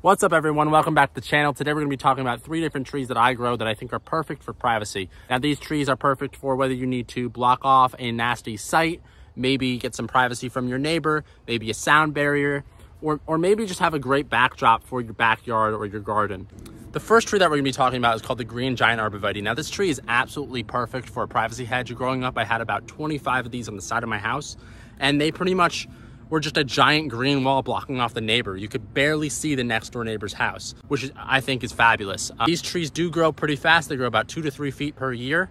What's up, everyone? Welcome back to the channel. Today we're going to be talking about 3 different trees that I grow that I think are perfect for privacy. Now, these trees are perfect for whether you need to block off a nasty site, maybe get some privacy from your neighbor, maybe a sound barrier, or maybe just have a great backdrop for your backyard or your garden. The first tree that we're going to be talking about is called the green giant arborvitae. Now, this tree is absolutely perfect for a privacy hedge. Growing up, I had about 25 of these on the side of my house, and they pretty much were just a giant green wall blocking off the neighbor. You could barely see the next door neighbor's house, which I think is fabulous. These trees do grow pretty fast. They grow about 2 to 3 feet per year.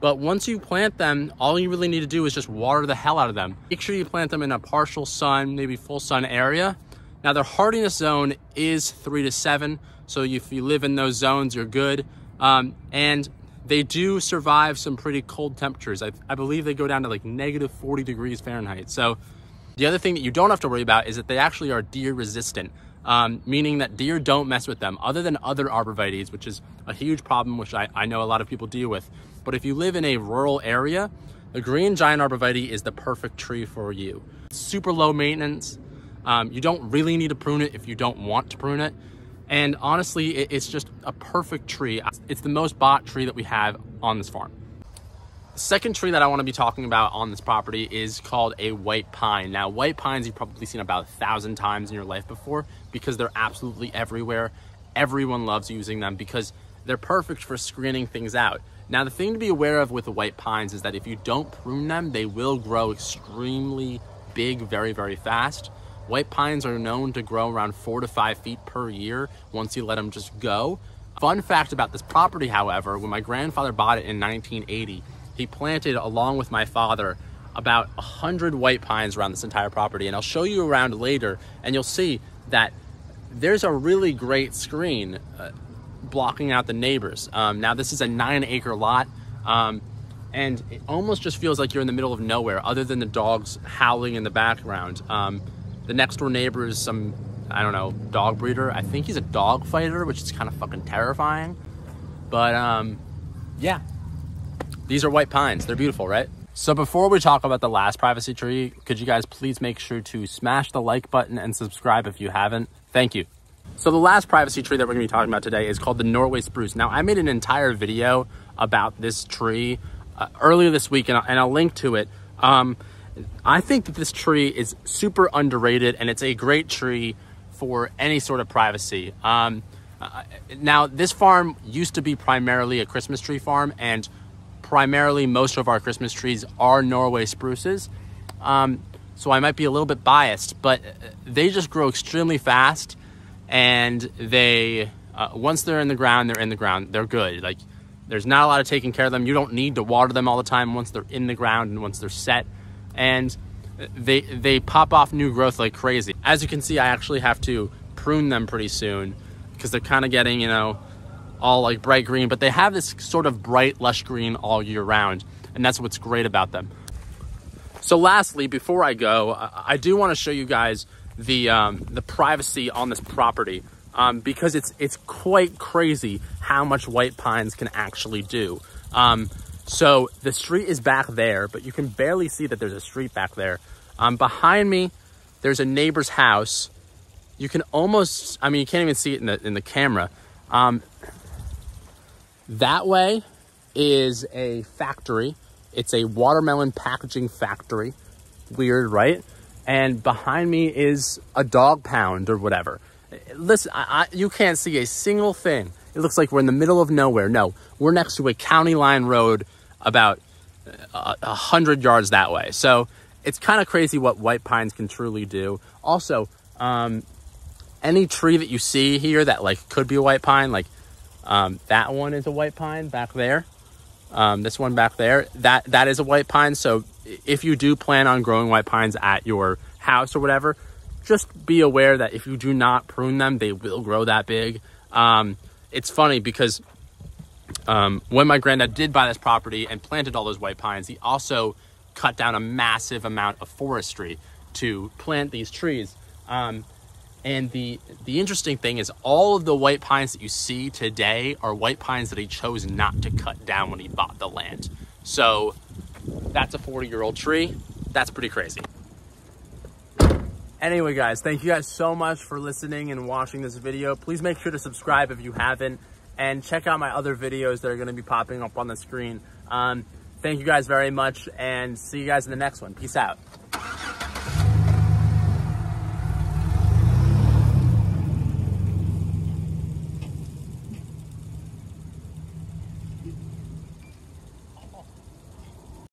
But once you plant them, all you really need to do is just water the hell out of them. Make sure you plant them in a partial sun, maybe full sun area. Now, their hardiness zone is 3 to 7. So if you live in those zones, you're good. And they do survive some pretty cold temperatures. I believe they go down to like negative 40 degrees Fahrenheit. So the other thing that you don't have to worry about is that they actually are deer resistant, meaning that deer don't mess with them other than other arborvitaes, which is a huge problem, which I know a lot of people deal with. But if you live in a rural area, the green giant arborvitae is the perfect tree for you. It's super low maintenance. You don't really need to prune it if you don't want to prune it. And honestly, it's just a perfect tree. It's the most bought tree that we have on this farm. The second tree that I want to be talking about on this property is called a white pine. Now, white pines you've probably seen about 1,000 times in your life before because they're absolutely everywhere. Everyone loves using them because they're perfect for screening things out. Now, the thing to be aware of with the white pines is that if you don't prune them, they will grow extremely big very, very fast. White pines are known to grow around 4 to 5 feet per year once you let them just go. Fun fact about this property, however, when my grandfather bought it in 1980, he planted, along with my father, about 100 white pines around this entire property. And I'll show you around later, and you'll see that there's a really great screen blocking out the neighbors. Now, this is a 9-acre lot, and it almost just feels like you're in the middle of nowhere, other than the dogs howling in the background. The next door neighbor is some, I don't know, dog breeder. I think he's a dog fighter, which is kind of fucking terrifying. But yeah. These are white pines. They're beautiful, right? So before we talk about the last privacy tree, could you guys please make sure to smash the like button and subscribe if you haven't? Thank you. So the last privacy tree that we're gonna be talking about today is called the Norway Spruce. Now, I made an entire video about this tree earlier this week, and I'll link to it. I think that this tree is super underrated, and it's a great tree for any sort of privacy. Now, this farm used to be primarily a Christmas tree farm, and primarily most of our Christmas trees are Norway spruces. So I might be a little bit biased, but they just grow extremely fast, and they, once they're in the ground, they're in the ground. They're good. Like, there's not a lot of taking care of them. You don't need to water them all the time once they're in the ground and once they're set. And they pop off new growth like crazy. As you can see, I actually have to prune them pretty soon because they're kind of getting, you know, all like bright green, but they have this sort of bright, lush green all year round, and that's what's great about them. So lastly, before I go, I do want to show you guys the privacy on this property, because it's quite crazy how much white pines can actually do. So the street is back there, but you can barely see that there's a street back there. Behind me, there's a neighbor's house. You can almost, I mean, you can't even see it in the camera. That way is a factory. It's a watermelon packaging factory. Weird, right? And behind me is a dog pound or whatever. Listen, you can't see a single thing. It looks like we're in the middle of nowhere. No, we're next to a county line road about 100 yards that way. So it's kind of crazy what white pines can truly do. Also, any tree that you see here that like could be a white pine, like that one is a white pine back there. This one back there, that is a white pine. So if you do plan on growing white pines at your house or whatever, just be aware that if you do not prune them, they will grow that big. It's funny because when my granddad did buy this property and planted all those white pines, he also cut down a massive amount of forestry to plant these trees. And the interesting thing is all of the white pines that you see today are white pines that he chose not to cut down when he bought the land. So that's a 40-year-old tree. That's pretty crazy. Anyway, guys, thank you guys so much for listening and watching this video. Please make sure to subscribe if you haven't, and check out my other videos that are going to be popping up on the screen. Thank you guys very much, and see you guys in the next one. Peace out.